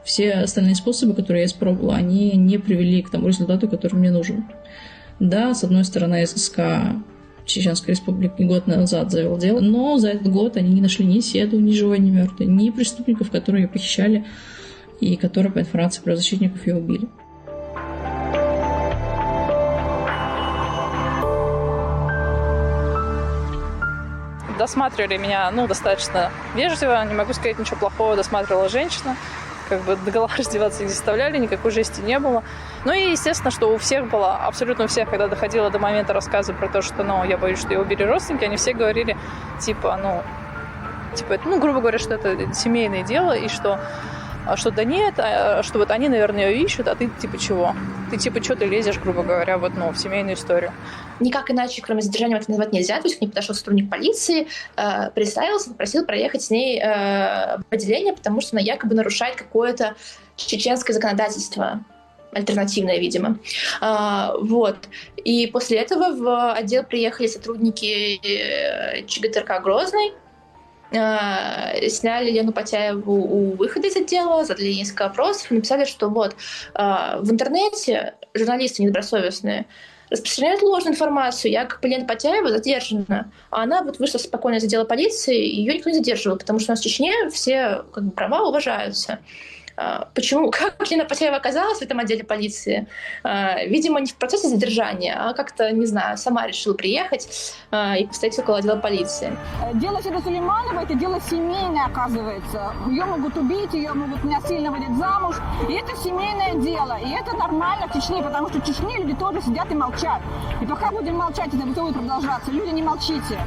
Все остальные способы, которые я испробовала, они не привели к тому результату, который мне нужен. Да, с одной стороны, ССК Чеченской Республики год назад завел дело, но за этот год они не нашли ни седу, ни живой, ни мертвой, ни преступников, которые ее похищали и которые, по информации правозащитников, ее убили. Досматривали меня, достаточно вежливо, не могу сказать ничего плохого, досматривала женщина. Догола раздеваться не заставляли, никакой жести не было. И, естественно, что у всех было, абсолютно у всех, когда доходило до момента рассказа про то, что, я боюсь, что ее убили родственники, они все говорили, грубо говоря, что это семейное дело, и что да нет, что вот они, наверное, ее ищут, а ты, чего? Ты, что ты лезешь, грубо говоря, в семейную историю. Никак иначе, кроме задержания, это назвать нельзя. То есть к ней подошел сотрудник полиции, представился, попросил проехать с ней в отделение, потому что она якобы нарушает какое-то чеченское законодательство. Альтернативное, видимо. И после этого в отдел приехали сотрудники ЧГТРК «Грозный», сняли Лену Потяеву у выхода из отдела, задали несколько вопросов и написали, что в интернете журналисты недобросовестные распространяют ложную информацию, якобы Лена Потяева задержана, а она вышла спокойно из отдела полиции, и ее никто не задерживал, потому что у нас в Чечне все права уважаются. Почему? Как Лена Потяева оказалась в этом отделе полиции? Видимо, не в процессе задержания, а как-то, не знаю, сама решила приехать и постоять около отдела полиции. Дело Седы Сулеймановой – это дело семейное, оказывается. Ее могут убить, ее могут насильно выдать замуж. И это семейное дело. И это нормально в Чечне, потому что в Чечне люди тоже сидят и молчат. И пока будем молчать, это будет продолжаться. Люди, не молчите.